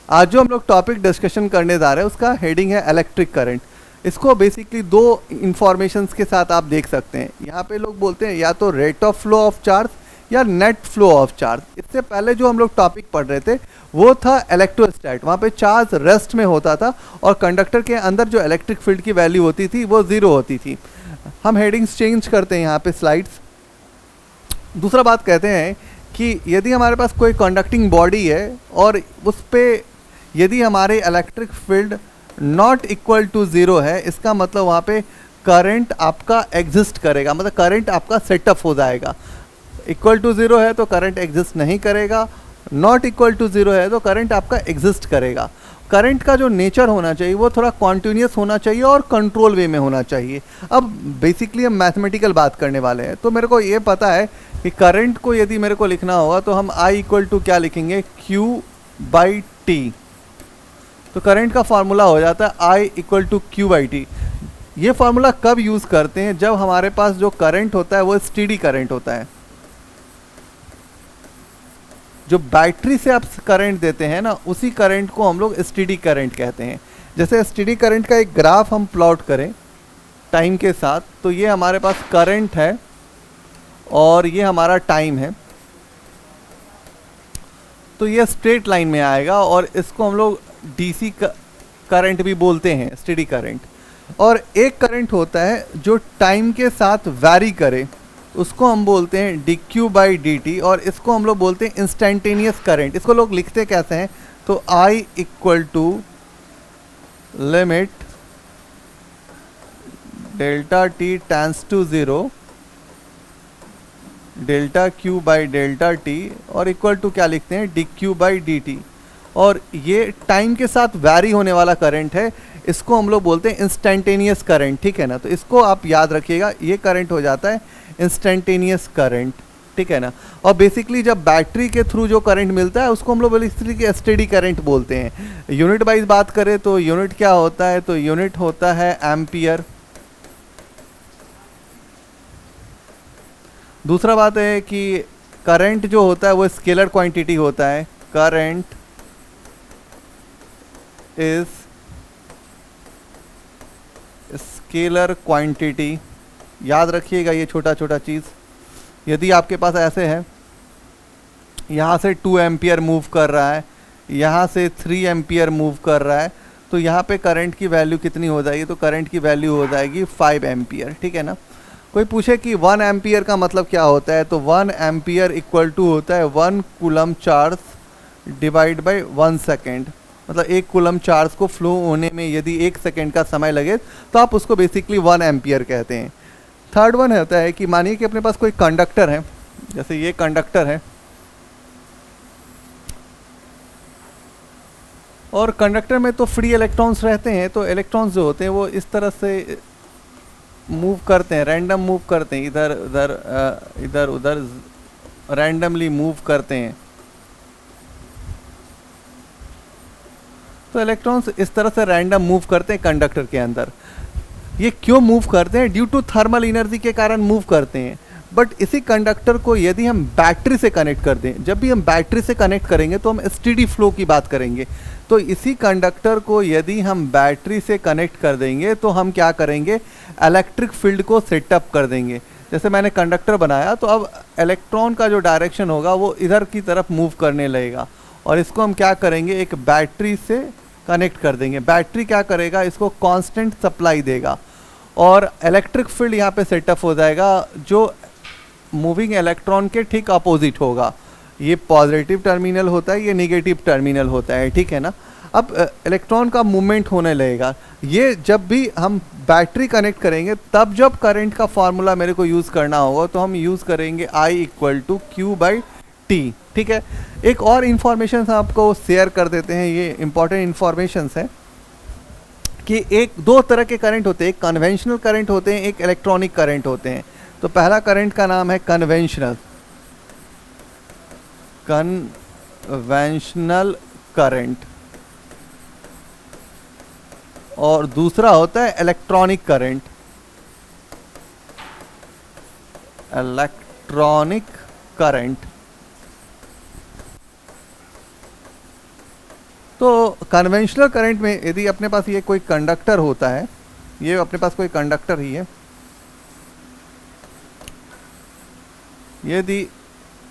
आज जो हम लोग टॉपिक डिस्कशन करने जा रहे हैं उसका हेडिंग है इलेक्ट्रिक करंट। इसको बेसिकली दो इंफॉर्मेशंस के साथ आप देख सकते हैं। यहाँ पे लोग बोलते हैं या तो rate of flow of charge या नेट फ्लो ऑफ चार्ज। इससे पहले जो हम लोग टॉपिक पढ़ रहे थे वो था इलेक्ट्रोस्टैट। वहाँ पे चार्ज रेस्ट में होता था और कंडक्टर के अंदर जो इलेक्ट्रिक फील्ड की वैल्यू होती थी वो ज़ीरो होती थी। हम हेडिंग्स चेंज करते हैं यहाँ पे स्लाइड्स। दूसरा बात कहते हैं कि यदि हमारे पास कोई कंडक्टिंग बॉडी है और उस पर यदि हमारे electric field not equal to zero है, इसका मतलब वहाँ पे करंट आपका एग्जिस्ट करेगा, मतलब करंट आपका सेटअप हो जाएगा। इक्वल टू ज़ीरो है तो करंट एग्जिस्ट नहीं करेगा, नॉट इक्वल टू ज़ीरो है तो करंट आपका एग्जिस्ट करेगा। करंट का जो नेचर होना चाहिए वो थोड़ा कॉन्टिन्यूस होना चाहिए और कंट्रोल वे में होना चाहिए। अब बेसिकली हम मैथमेटिकल बात करने वाले हैं, तो मेरे को ये पता है कि करंट को यदि मेरे को लिखना होगा तो हम I इक्वल टू क्या लिखेंगे, Q/T। तो करंट का फार्मूला हो जाता है I इक्वल टू Q/T। ये फार्मूला कब यूज़ करते हैं, जब हमारे पास जो करंट होता है वो स्टेडी करंट होता है। जो बैटरी से आप करंट देते हैं ना, उसी करंट को हम लोग स्टेडी करंट कहते हैं। जैसे स्टेडी करंट का एक ग्राफ हम प्लॉट करें टाइम के साथ, तो ये हमारे पास करंट है और ये हमारा टाइम है, तो ये स्ट्रेट लाइन में आएगा और इसको हम लोग डीसी करंट भी बोलते हैं, स्टेडी करंट। और एक करंट होता है जो टाइम के साथ वैरी करे, उसको हम बोलते हैं dq/dt, और इसको हम लोग बोलते हैं इंस्टेंटेनियस करंट। इसको लोग लिखते कैसे हैं, तो I equal to limit delta t tends to zero delta q/डेल्टा t, और इक्वल टू क्या लिखते हैं, dq/dt। और ये टाइम के साथ वैरी होने वाला करंट है, इसको हम लोग बोलते हैं इंस्टेंटेनियस करंट, ठीक है ना। तो इसको आप याद रखिएगा, ये करंट हो जाता है इंस्टेंटेनियस करंट, ठीक है ना। और बेसिकली जब बैटरी के थ्रू जो करंट मिलता है उसको हम लोग बेसिकली स्टेडी करंट बोलते हैं। यूनिट वाइज बात करें तो यूनिट क्या होता है, तो यूनिट होता है एम्पियर। दूसरा बात है कि करंट जो होता है वो स्केलर क्वांटिटी होता है। करंट इज स्केलर क्वांटिटी, याद रखिएगा ये छोटा छोटा चीज़। यदि आपके पास ऐसे है, यहाँ से 2 एम्पियर मूव कर रहा है, यहाँ से 3 एम्पियर मूव कर रहा है, तो यहाँ पे करंट की वैल्यू कितनी हो जाएगी, तो करंट की वैल्यू हो जाएगी 5 एम्पियर, ठीक है ना। कोई पूछे कि 1 एम्पियर का मतलब क्या होता है, तो 1 एम्पियर इक्वल टू होता है 1 coulomb charge divide by 1 second. मतलब 1 कूलम चार्ज को फ्लो होने में यदि 1 सेकेंड का समय लगे तो आप उसको बेसिकली 1 एम्पियर कहते हैं। थर्ड वन होता है कि मानिए कि अपने पास कोई कंडक्टर है, जैसे ये कंडक्टर है, और कंडक्टर में तो फ्री इलेक्ट्रॉन्स रहते हैं, तो इलेक्ट्रॉन्स जो होते हैं वो इस तरह से मूव करते हैं, रैंडम मूव करते हैं, इधर उधर इधर उधर रैंडमली मूव करते हैं। तो इलेक्ट्रॉन्स इस तरह से रैंडम मूव करते हैं कंडक्टर के अंदर। ये क्यों मूव करते हैं, ड्यू टू थर्मल एनर्जी के कारण मूव करते हैं। बट इसी कंडक्टर को यदि हम बैटरी से कनेक्ट कर दें, जब भी हम बैटरी से कनेक्ट करेंगे तो हम स्टेडी फ्लो की बात करेंगे। तो इसी कंडक्टर को यदि हम बैटरी से कनेक्ट कर देंगे तो हम क्या करेंगे, इलेक्ट्रिक फील्ड को सेटअप कर देंगे। जैसे मैंने कंडक्टर बनाया तो अब इलेक्ट्रॉन का जो डायरेक्शन होगा वो इधर की तरफ मूव करने लगेगा, और इसको हम क्या करेंगे, एक बैटरी से कनेक्ट कर देंगे। बैटरी क्या करेगा, इसको कांस्टेंट सप्लाई देगा और इलेक्ट्रिक फील्ड यहाँ पे सेटअप हो जाएगा जो मूविंग इलेक्ट्रॉन के ठीक अपोजिट होगा। ये पॉजिटिव टर्मिनल होता है, ये नेगेटिव टर्मिनल होता है, ठीक है ना। अब इलेक्ट्रॉन का मूवमेंट होने लगेगा। ये जब भी हम बैटरी कनेक्ट करेंगे तब जब करंट का फार्मूला मेरे को यूज़ करना होगा तो हम यूज़ करेंगे I इक्वल टू Q/T, ठीक है। एक और इन्फॉर्मेशन आपको शेयर कर देते हैं, ये इंपॉर्टेंट इन्फॉर्मेशन है कि दो तरह के करंट होते हैं, एक कन्वेंशनल करंट होते हैं, एक इलेक्ट्रॉनिक करंट होते हैं। तो पहला करंट का नाम है कन्वेंशनल करंट, और दूसरा होता है इलेक्ट्रॉनिक करंट। इलेक्ट्रॉनिक करंट तो कन्वेंशनल करंट में यदि अपने पास ये कोई कंडक्टर होता है, ये अपने पास कोई कंडक्टर ही है, यदि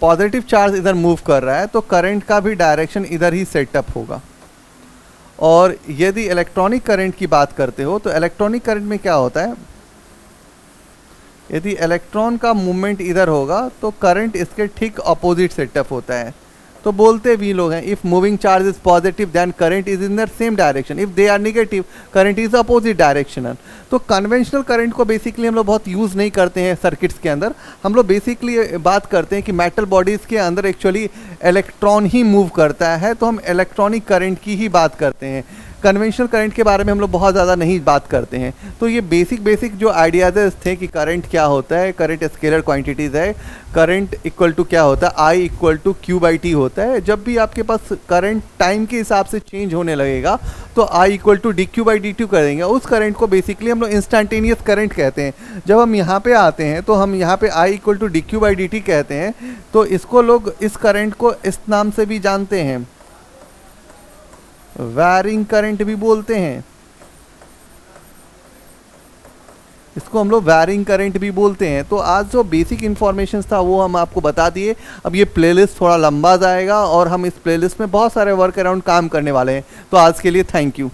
पॉजिटिव चार्ज इधर मूव कर रहा है तो करंट का भी डायरेक्शन इधर ही सेटअप होगा। और यदि इलेक्ट्रॉनिक करंट की बात करते हो तो इलेक्ट्रॉनिक करंट में क्या होता है, यदि इलेक्ट्रॉन का मूवमेंट इधर होगा तो करंट इसके ठीक अपोजिट सेटअप होता है। तो बोलते भी लोग हैं, if moving charge is positive then current is in the same direction, if they are negative current is opposite directional. तो कन्वेंशनल करंट को बेसिकली हम लोग बहुत यूज़ नहीं करते हैं सर्किट्स के अंदर। हम लोग बेसिकली बात करते हैं कि मेटल बॉडीज़ के अंदर एक्चुअली इलेक्ट्रॉन ही मूव करता है, तो हम इलेक्ट्रॉनिक करंट की ही बात करते हैं। कन्वेंशनल करंट के बारे में हम लोग बहुत ज़्यादा नहीं बात करते हैं। तो ये बेसिक जो आइडियाज़ थे कि करंट क्या होता है, करंट स्केलर क्वांटिटीज़ है, करंट इक्वल टू क्या होता है, I equal to Q by T होता है। जब भी आपके पास करंट टाइम के हिसाब से चेंज होने लगेगा तो I equal to D Q by D T कर देंगे, उस करंट को बेसिकली हम लोग इंस्टेंटेनियस करंट कहते हैं। जब हम यहाँ पे आते हैं तो हम यहाँ पे I equal to D Q by D T कहते हैं, तो इसको लोग इस करंट को इस नाम से भी जानते हैं, वैरिंग करंट भी बोलते हैं, इसको हम लोग वैरिंग करंट भी बोलते हैं। तो आज जो बेसिक इन्फॉर्मेशन था वो हम आपको बता दिए। अब ये प्लेलिस्ट थोड़ा लंबा जाएगा और हम इस प्लेलिस्ट में बहुत सारे वर्क अराउंड काम करने वाले हैं। तो आज के लिए थैंक यू।